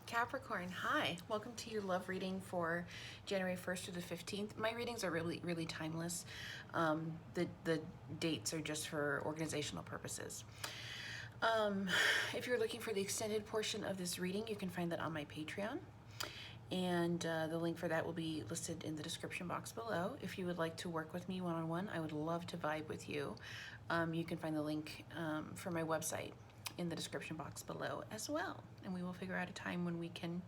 Capricorn, hi. Welcome to your love reading for January 1st to the 15th. My readings are really timeless. The dates are just for organizational purposes. If you're looking for the extended portion of this reading, you can find that on my Patreon. And the link for that will be listed in the description box below. If you would like to work with me one-on-one, I would love to vibe with you. You can find the link for my website in the description box below as well. And we will figure out a time when we can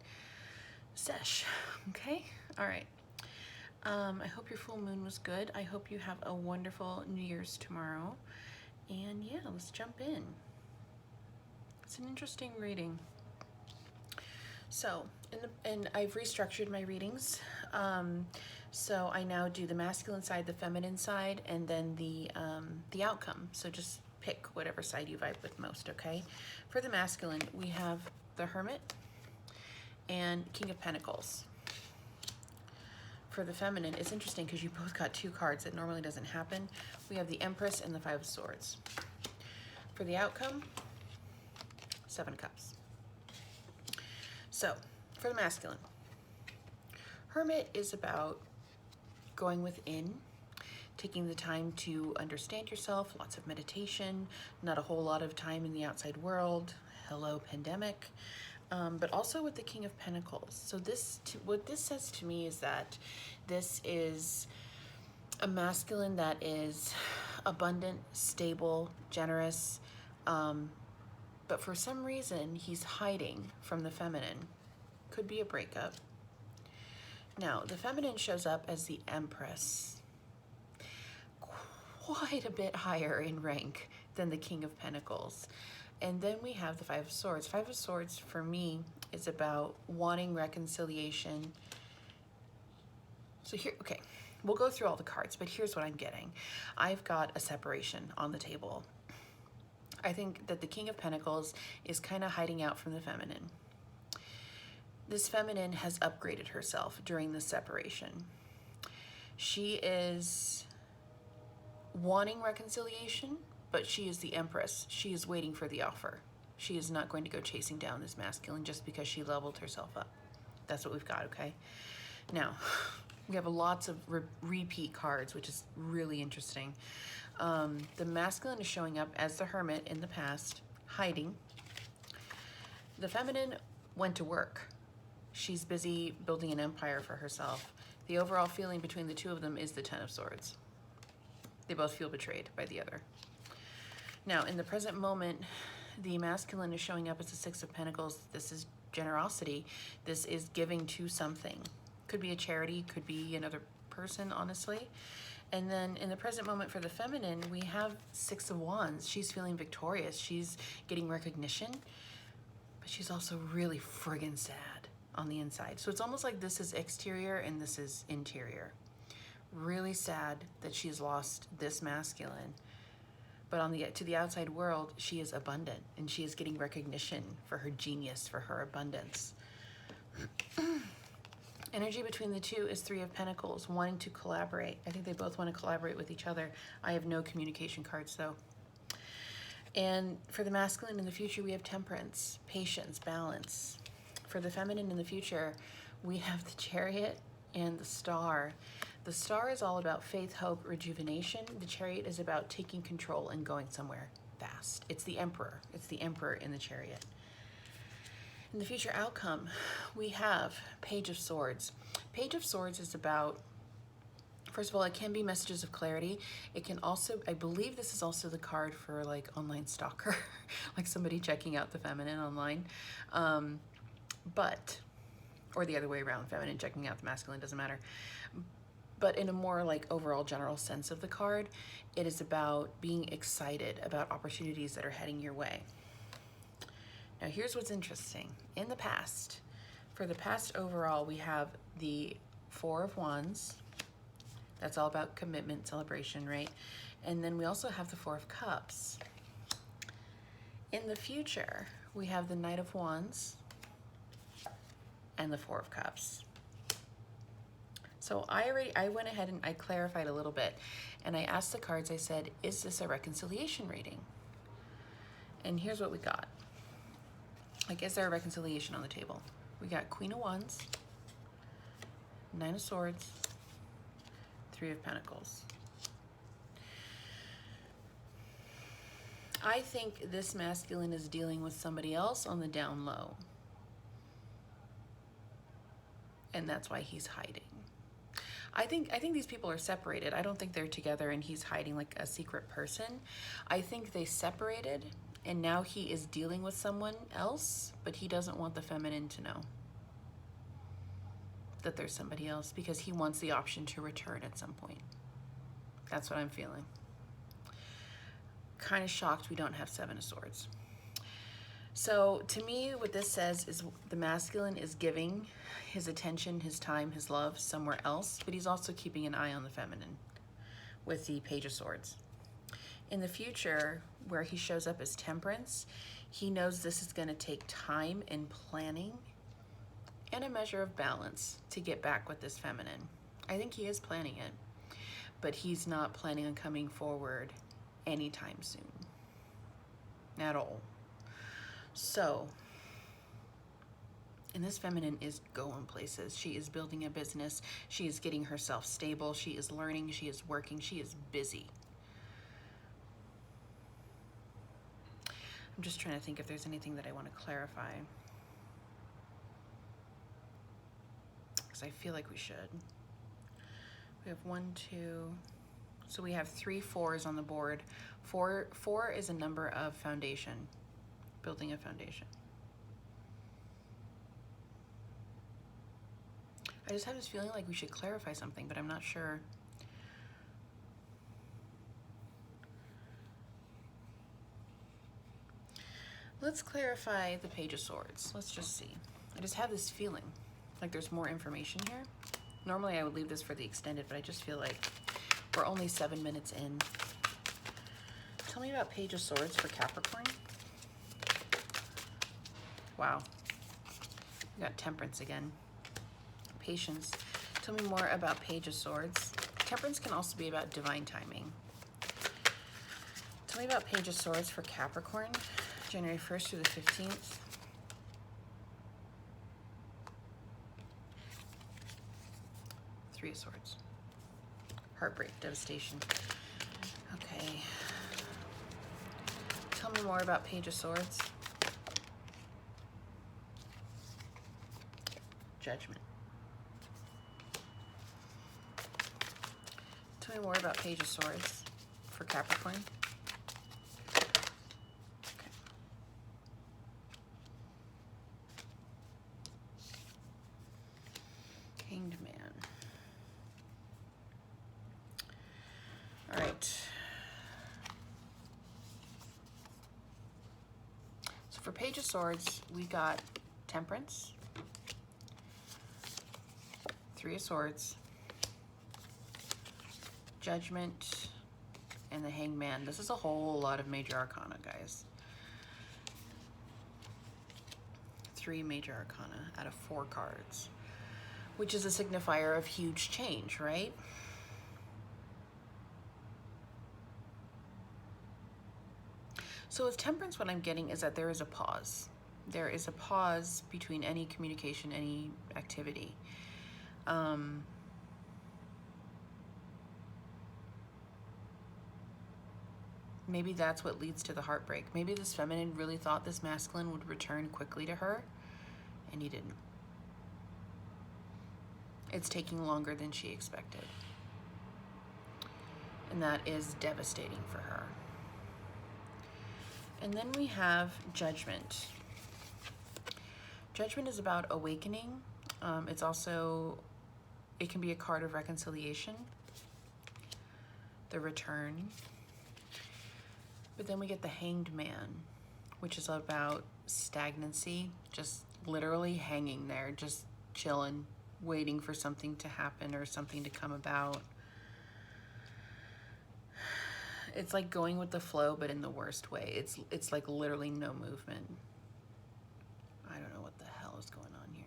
sesh, okay? All right. I hope your full moon was good. I hope you have a wonderful New Year's tomorrow. And yeah, let's jump in. It's an interesting reading. So, and I've restructured my readings. So I now do the masculine side, the feminine side, and then the outcome. So just pick whatever side you vibe with most, okay? For the masculine, we have the Hermit and King of Pentacles. For the feminine, it's interesting because you both got two cards. That normally doesn't happen. We have the Empress and the Five of Swords. For the outcome, Seven of Cups. So, for the masculine, Hermit is about going within, taking the time to understand yourself, lots of meditation, not a whole lot of time in the outside world, hello pandemic, but also with the King of Pentacles. So what this says to me is that this is a masculine that is abundant, stable, generous, but for some reason he's hiding from the feminine. Could be a breakup. Now, the feminine shows up as the Empress, quite a bit higher in rank than the King of Pentacles. And then we have the Five of Swords. Five of Swords, for me, is about wanting reconciliation. So here, okay, we'll go through all the cards, but here's what I'm getting. I've got a separation on the table. I think that the King of Pentacles is kind of hiding out from the feminine. This feminine has upgraded herself during this separation. She is wanting reconciliation, but she is the Empress. She is waiting for the offer. She is not going to go chasing down this masculine just because she leveled herself up. That's what we've got, okay? Now, we have lots of repeat cards, which is really interesting. The masculine is showing up as the Hermit in the past, hiding. The feminine went to work. She's busy building an empire for herself. The overall feeling between the two of them is the Ten of Swords. They both feel betrayed by the other. Now, in the present moment, the masculine is showing up as the Six of Pentacles. This is generosity. This is giving to something. Could be a charity, could be another person, honestly. And then in the present moment for the feminine, we have Six of Wands. She's feeling victorious. She's getting recognition, but she's also really friggin' sad on the inside. So it's almost like this is exterior and this is interior. Really sad that she's lost this masculine, but to the outside world, she is abundant and she is getting recognition for her genius, for her abundance. Energy between the two is Three of Pentacles, wanting to collaborate. I think they both want to collaborate with each other. I have no communication cards though. And for the masculine in the future, we have Temperance, patience, balance. For the feminine in the future, we have the Chariot and the Star. The Star is all about faith, hope, rejuvenation. The Chariot is about taking control and going somewhere fast. It's the Emperor. It's the Emperor in the Chariot. In the future outcome, we have Page of Swords. Page of Swords is about, first of all, it can be messages of clarity. It can also, I believe this is also the card for like online stalker, like somebody checking out the feminine online. Or the other way around, feminine checking out the masculine, doesn't matter. But in a more like overall general sense of the card, it is about being excited about opportunities that are heading your way. Now here's what's interesting. In the past, for the past overall, we have the Four of Wands. That's all about commitment, celebration, right? And then we also have the Four of Cups. In the future, we have the Knight of Wands and the Four of Cups. So I went ahead and I clarified a little bit, and I asked the cards, I said, is this a reconciliation reading? And here's what we got. Like, is there a reconciliation on the table? We got Queen of Wands, Nine of Swords, Three of Pentacles. I think this masculine is dealing with somebody else on the down low. And that's why he's hiding. I think these people are separated. I don't think they're together and he's hiding like a secret person. I think they separated and now he is dealing with someone else, but he doesn't want the feminine to know that there's somebody else because he wants the option to return at some point. That's what I'm feeling. Kind of shocked we don't have Seven of Swords. So to me, what this says is the masculine is giving his attention, his time, his love somewhere else, but he's also keeping an eye on the feminine with the Page of Swords. In the future, where he shows up as Temperance, he knows this is going to take time and planning and a measure of balance to get back with this feminine. I think he is planning it, but he's not planning on coming forward anytime soon at all. So, and this feminine is going places. She is building a business. She is getting herself stable. She is learning. She is working. She is busy. I'm just trying to think if there's anything that I want to clarify, because I feel like we should. We have 1, 2, so we have 3 4s on the board. Four is a number of foundation, building a foundation. I just have this feeling like we should clarify something, but I'm not sure. Let's clarify the Page of Swords. Let's just see. I just have this feeling like there's more information here. Normally I would leave this for the extended, but I just feel like we're only 7 minutes in. Tell me about Page of Swords for Capricorn. Wow. We got Temperance again. Patience. Tell me more about Page of Swords. Temperance can also be about divine timing. Tell me about Page of Swords for Capricorn, January 1st through the 15th. Three of Swords. Heartbreak, devastation. Okay. Tell me more about Page of Swords. Judgment. Tell me more about Page of Swords for Capricorn. Okay. Hanged Man. All right. So for Page of Swords, we got Temperance, Three of Swords, Judgment, and the Hanged Man. This is a whole lot of major arcana, guys. 3 major arcana out of 4 cards, which is a signifier of huge change, right? So with Temperance, what I'm getting is that there is a pause. There is a pause between any communication, any activity. Maybe that's what leads to the heartbreak. Maybe this feminine really thought this masculine would return quickly to her, and he didn't. It's taking longer than she expected. And that is devastating for her. And then we have Judgment. Judgment is about awakening. It's also, it can be a card of reconciliation, the return. But then we get the Hanged Man, which is about stagnancy, just literally hanging there, just chilling, waiting for something to happen or something to come about. It's like going with the flow, but in the worst way. It's like literally no movement. I don't know what the hell is going on here.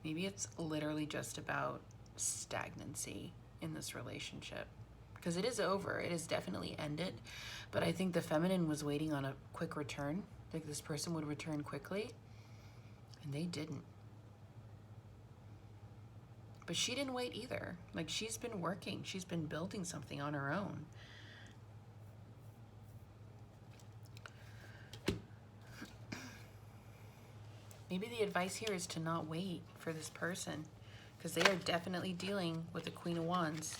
Maybe it's literally just about stagnancy in this relationship. Because it is over. It is definitely ended. But I think the feminine was waiting on a quick return. Like this person would return quickly. And they didn't. But she didn't wait either. Like, she's been working. She's been building something on her own. Maybe the advice here is to not wait for this person, because they are definitely dealing with the Queen of Wands.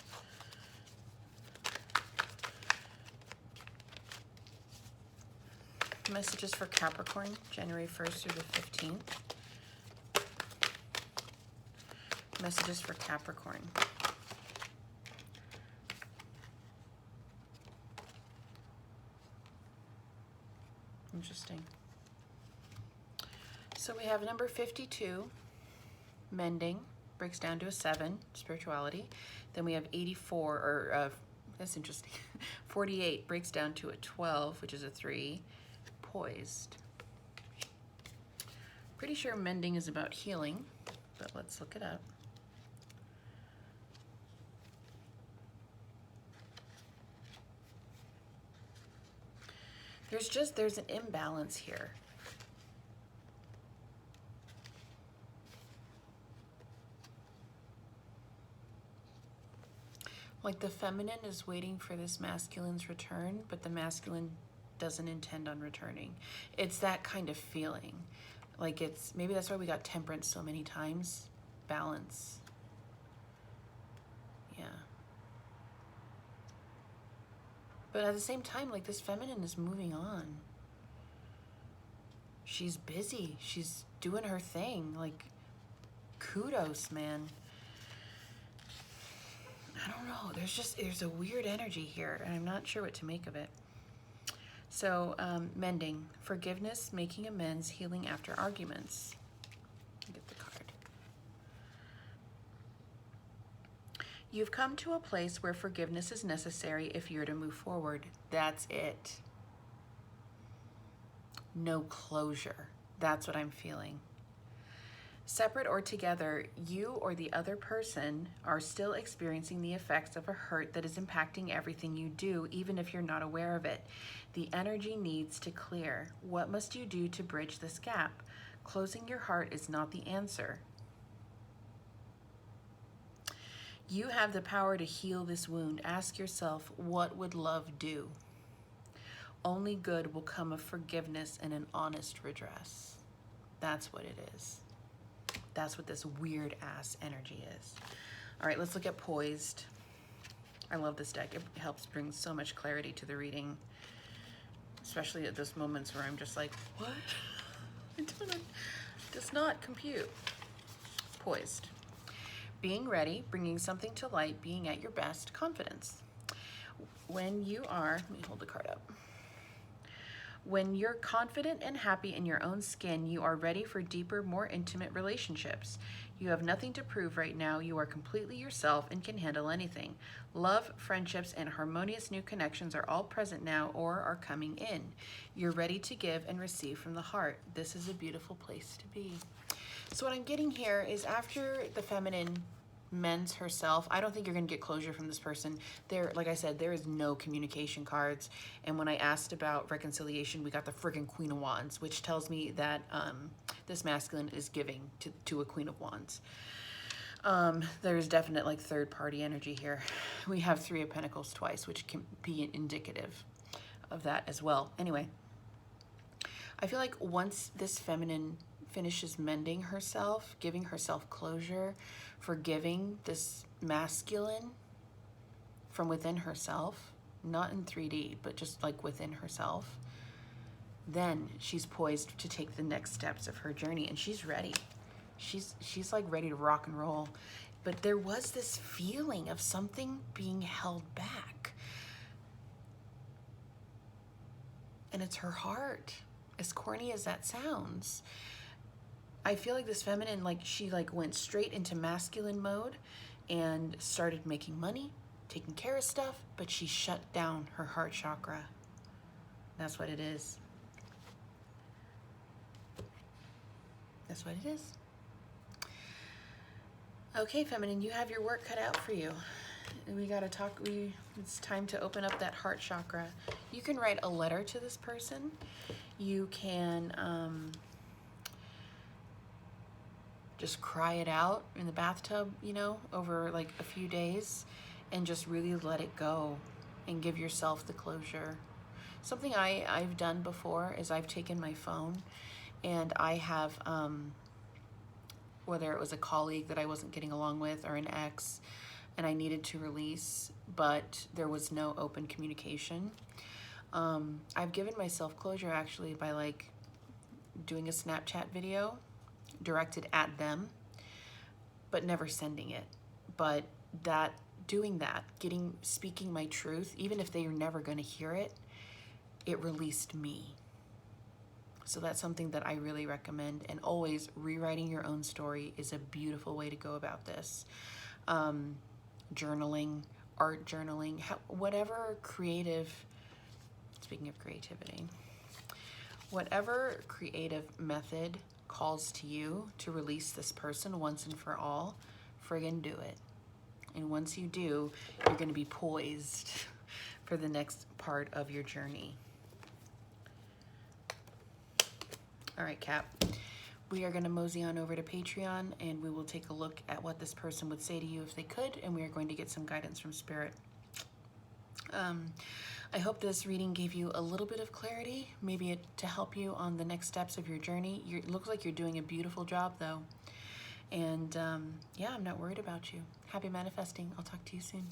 Messages for Capricorn, January 1st through the 15th. Messages for Capricorn. Interesting. So we have number 52, mending, breaks down to a 7, spirituality. Then we have 84, or that's interesting, 48 breaks down to a 12, which is a 3, poised. Pretty sure mending is about healing, but let's look it up. There's an imbalance here. Like, the feminine is waiting for this masculine's return, but the masculine doesn't intend on returning. It's that kind of feeling. Like, it's, maybe that's why we got temperance so many times. Balance. Yeah. But at the same time, like, this feminine is moving on. She's busy. She's doing her thing. Like, kudos, man. I don't know. There's a weird energy here, and I'm not sure what to make of it. So, mending, forgiveness, making amends, healing after arguments. Get the card. You've come to a place where forgiveness is necessary if you're to move forward. That's it. No closure. That's what I'm feeling. Separate or together, you or the other person are still experiencing the effects of a hurt that is impacting everything you do, even if you're not aware of it. The energy needs to clear. What must you do to bridge this gap? Closing your heart is not the answer. You have the power to heal this wound. Ask yourself, what would love do? Only good will come of forgiveness and an honest redress. That's what it is. That's what this weird ass energy is. All right, let's look at poised. I love this deck. It helps bring so much clarity to the reading, especially at those moments where I'm just like, what? It does not compute. Poised. Being ready, bringing something to light, being at your best, confidence. When you are, let me hold the card up. When you're confident and happy in your own skin, you are ready for deeper, more intimate relationships. You have nothing to prove right now. You are completely yourself and can handle anything. Love, friendships, and harmonious new connections are all present now or are coming in. You're ready to give and receive from the heart. This is a beautiful place to be. So what I'm getting here is, after the feminine mends herself, I don't think you're going to get closure from this person. There, like I said, there is no communication cards. And when I asked about reconciliation, we got the friggin' Queen of Wands, which tells me that this masculine is giving to a Queen of Wands. There's definite, like, third party energy here. We have Three of Pentacles twice, which can be indicative of that as well. Anyway, I feel like once this feminine finishes mending herself, giving herself closure, forgiving this masculine from within herself, not in 3D, but just like within herself, then she's poised to take the next steps of her journey, and she's ready. She's like ready to rock and roll. But there was this feeling of something being held back. And it's her heart, as corny as that sounds. I feel like this feminine, like, she like went straight into masculine mode and started making money, taking care of stuff, but she shut down her heart chakra. That's what it is. That's what it is. Okay, feminine, you have your work cut out for you. We gotta talk. It's time to open up that heart chakra. You can write a letter to this person. You can just cry it out in the bathtub, you know, over like a few days, and just really let it go and give yourself the closure. Something I've done before is I've taken my phone and I have, whether it was a colleague that I wasn't getting along with or an ex, and I needed to release, but there was no open communication. I've given myself closure actually by like doing a Snapchat video directed at them, but never sending it. But that, doing that, speaking my truth, even if they are never going to hear it, it released me. So that's something that I really recommend. And always, rewriting your own story is a beautiful way to go about this. Journaling, art journaling, whatever creative, speaking of creativity, whatever creative method calls to you to release this person once and for all, friggin' do it. And once you do, you're going to be poised for the next part of your journey. All right, Cap. We are going to mosey on over to Patreon, and we will take a look at what this person would say to you if they could, and we are going to get some guidance from Spirit. I hope this reading gave you a little bit of clarity, maybe to help you on the next steps of your journey. It looks like you're doing a beautiful job, though. And yeah, I'm not worried about you. Happy manifesting. I'll talk to you soon.